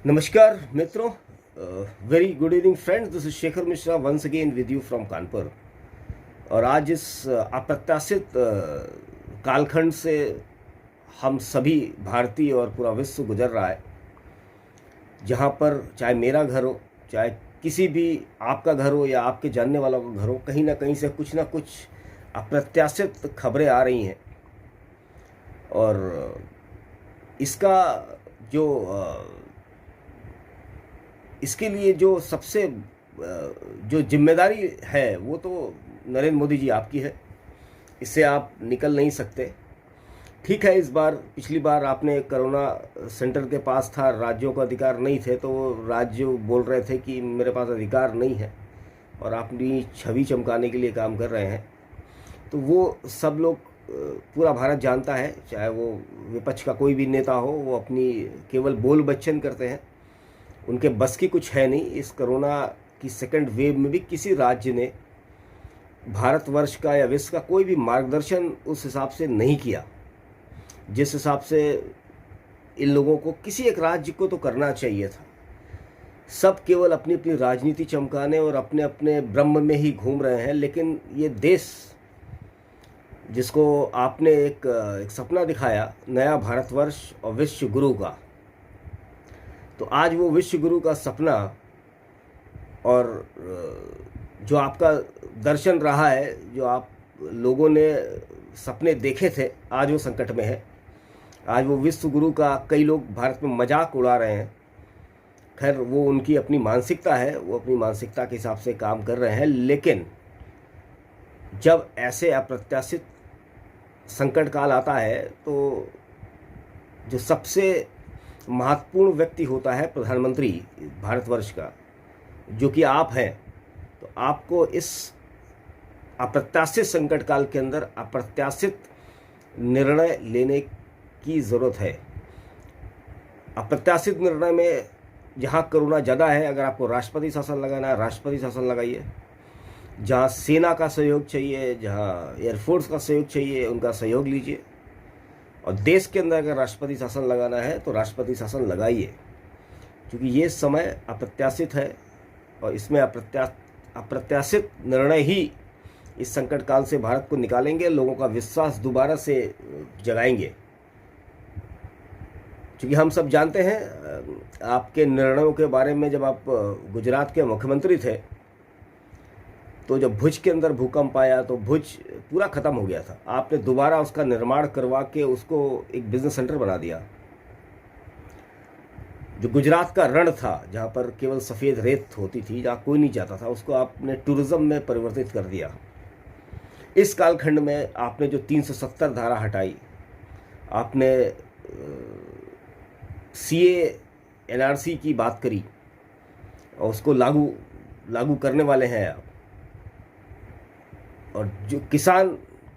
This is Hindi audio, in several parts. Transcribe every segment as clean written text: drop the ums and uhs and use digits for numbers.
नमस्कार मित्रों, very good evening friends. This is Shekhar Mishra once again with you from Kanpur. और आज इस अप्रत्याशित कालखंड से हम सभी भारतीय और पूरा विश्व गुजर रहा है, जहाँ पर चाहे मेरा घर हो, चाहे किसी भी आपका घर हो या आपके जानने वालों का घर हो, कहीं ना कहीं से कुछ ना कुछ अप्रत्याशित खबरें आ रही हैं। और इसका जो इसके लिए जो सबसे जो जिम्मेदारी है वो तो नरेंद्र मोदी जी आपकी है, इससे आप निकल नहीं सकते। ठीक है, इस बार पिछली बार आपने कोरोना सेंटर के पास था, राज्यों को अधिकार नहीं थे, तो राज्य बोल रहे थे कि मेरे पास अधिकार नहीं है और अपनी छवि चमकाने के लिए काम कर रहे हैं। तो वो सब लोग पूरा भारत जानता है, चाहे वो विपक्ष का कोई भी नेता हो, वो अपनी केवल बोल बच्चन करते हैं, उनके बस की कुछ है नहीं। इस कोरोना की सेकंड वेव में भी किसी राज्य ने भारतवर्ष का या विश्व का कोई भी मार्गदर्शन उस हिसाब से नहीं किया जिस हिसाब से इन लोगों को, किसी एक राज्य को तो करना चाहिए था। सब केवल अपनी अपनी राजनीति चमकाने और अपने अपने ब्रह्म में ही घूम रहे हैं। लेकिन ये देश जिसको आपने एक सपना दिखाया, नया भारतवर्ष और विश्व गुरु का, तो आज वो विश्व गुरु का सपना और जो आपका दर्शन रहा है, जो आप लोगों ने सपने देखे थे, आज वो संकट में है। आज वो विश्व गुरु का कई लोग भारत में मजाक उड़ा रहे हैं। खैर, वो उनकी अपनी मानसिकता है, वो अपनी मानसिकता के हिसाब से काम कर रहे हैं। लेकिन जब ऐसे अप्रत्याशित संकट काल आता है, तो जो सबसे महत्वपूर्ण व्यक्ति होता है प्रधानमंत्री भारतवर्ष का, जो कि आप हैं, तो आपको इस अप्रत्याशित संकट काल के अंदर अप्रत्याशित निर्णय लेने की ज़रूरत है। अप्रत्याशित निर्णय में जहाँ कोरोना ज़्यादा है, अगर आपको राष्ट्रपति शासन लगाना है, राष्ट्रपति शासन लगाइए। जहाँ सेना का सहयोग चाहिए, जहाँ एयरफोर्स का सहयोग चाहिए, उनका सहयोग लीजिए। और देश के अंदर अगर राष्ट्रपति शासन लगाना है तो राष्ट्रपति शासन लगाइए, क्योंकि ये समय अप्रत्याशित है और इसमें अप्रत्याशित निर्णय ही इस संकट काल से भारत को निकालेंगे, लोगों का विश्वास दोबारा से जगाएंगे। क्योंकि हम सब जानते हैं आपके निर्णयों के बारे में। जब आप गुजरात के मुख्यमंत्री थे, तो जब भुज के अंदर भूकंप आया तो भुज पूरा ख़त्म हो गया था। आपने दोबारा उसका निर्माण करवा के उसको एक बिजनेस सेंटर बना दिया। जो गुजरात का रण था, जहाँ पर केवल सफ़ेद रेत होती थी, जहाँ कोई नहीं जाता था, उसको आपने टूरिज़्म में परिवर्तित कर दिया। इस कालखंड में आपने जो 370 धारा हटाई, आपने CA NRC की बात करी और उसको लागू करने वाले हैं आप। और जो किसान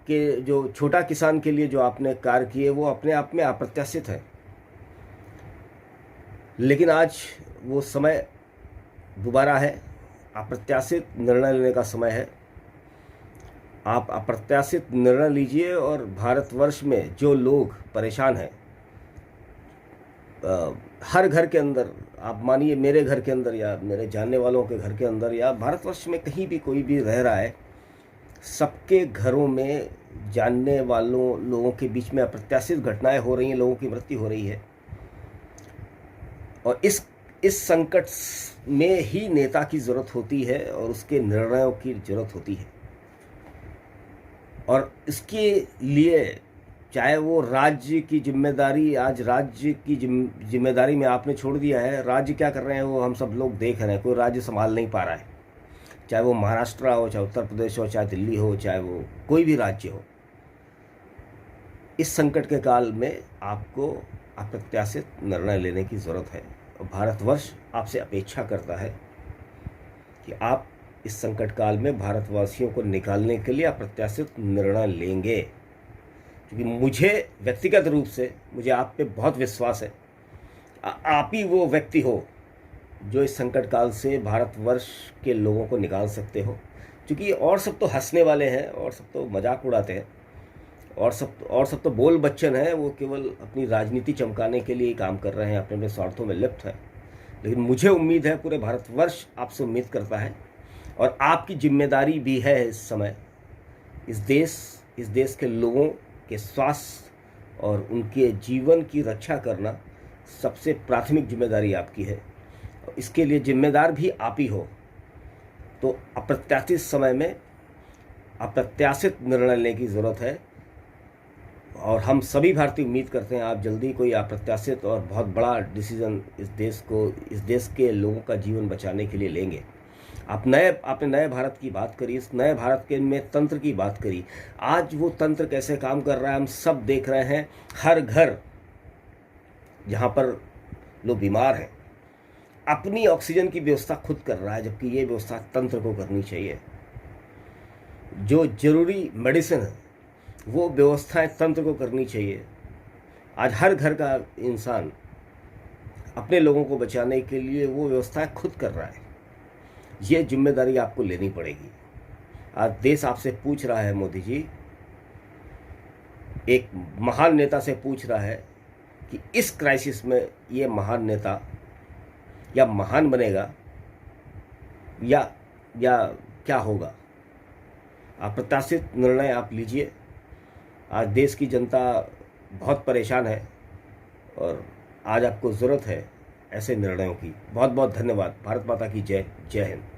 के, जो छोटा किसान के लिए जो आपने कार्य किए, वो अपने आप में अप्रत्याशित है। लेकिन आज वो समय दोबारा है, अप्रत्याशित निर्णय लेने का समय है। आप अप्रत्याशित निर्णय लीजिए। और भारतवर्ष में जो लोग परेशान हैं, हर घर के अंदर, आप मानिए मेरे घर के अंदर या मेरे जानने वालों के घर के अंदर या भारतवर्ष में कहीं भी कोई भी रह रहा है, सबके घरों में जानने वालों लोगों के बीच में अप्रत्याशित घटनाएं हो रही हैं, लोगों की मृत्यु हो रही है। और इस संकट में ही नेता की ज़रूरत होती है और उसके निर्णयों की ज़रूरत होती है। और इसके लिए चाहे वो राज्य की जिम्मेदारी, आज राज्य की जिम्मेदारी में आपने छोड़ दिया है। राज्य क्या कर रहे हैं वो हम सब लोग देख रहे हैं। कोई राज्य संभाल नहीं पा रहा है, चाहे वो महाराष्ट्र हो, चाहे उत्तर प्रदेश हो, चाहे दिल्ली हो, चाहे वो कोई भी राज्य हो। इस संकट के काल में आपको अप्रत्याशित निर्णय लेने की ज़रूरत है। और भारतवर्ष आपसे अपेक्षा करता है कि आप इस संकट काल में भारतवासियों को निकालने के लिए अप्रत्याशित निर्णय लेंगे। क्योंकि मुझे व्यक्तिगत रूप से, मुझे आप पे बहुत विश्वास है। आप ही वो व्यक्ति हो जो इस संकट काल से भारतवर्ष के लोगों को निकाल सकते हो। क्योंकि और सब तो हंसने वाले हैं, और सब तो मजाक उड़ाते हैं, और सब तो बोल बच्चन है। वो केवल अपनी राजनीति चमकाने के लिए काम कर रहे हैं, अपने अपने स्वार्थों में लिप्त है। लेकिन मुझे उम्मीद है, पूरे भारतवर्ष आपसे उम्मीद करता है और आपकी जिम्मेदारी भी है इस समय इस देश के लोगों के स्वास्थ्य और उनके जीवन की रक्षा करना सबसे प्राथमिक जिम्मेदारी आपकी है। इसके लिए जिम्मेदार भी आप ही हो। तो अप्रत्याशित समय में अप्रत्याशित निर्णय लेने की ज़रूरत है और हम सभी भारतीय उम्मीद करते हैं आप जल्दी कोई अप्रत्याशित और बहुत बड़ा डिसीजन इस देश के लोगों का जीवन बचाने के लिए लेंगे। आपने नए भारत की बात करी, इस नए भारत के में तंत्र की बात करी। आज वो तंत्र कैसे काम कर रहा है हम सब देख रहे हैं। हर घर जहाँ पर लोग बीमार हैं अपनी ऑक्सीजन की व्यवस्था खुद कर रहा है, जबकि ये व्यवस्था तंत्र को करनी चाहिए। जो जरूरी मेडिसिन है वो व्यवस्थाएं तंत्र को करनी चाहिए। आज हर घर का इंसान अपने लोगों को बचाने के लिए वो व्यवस्थाएं खुद कर रहा है। ये जिम्मेदारी आपको लेनी पड़ेगी। आज देश आपसे पूछ रहा है, मोदी जी, एक महान नेता से पूछ रहा है कि इस क्राइसिस में ये महान नेता या महान बनेगा या क्या होगा। अप्रत्याशित निर्णय आप लीजिए। आज देश की जनता बहुत परेशान है और आज आपको ज़रूरत है ऐसे निर्णयों की। बहुत बहुत धन्यवाद। भारत माता की जय। जय हिंद।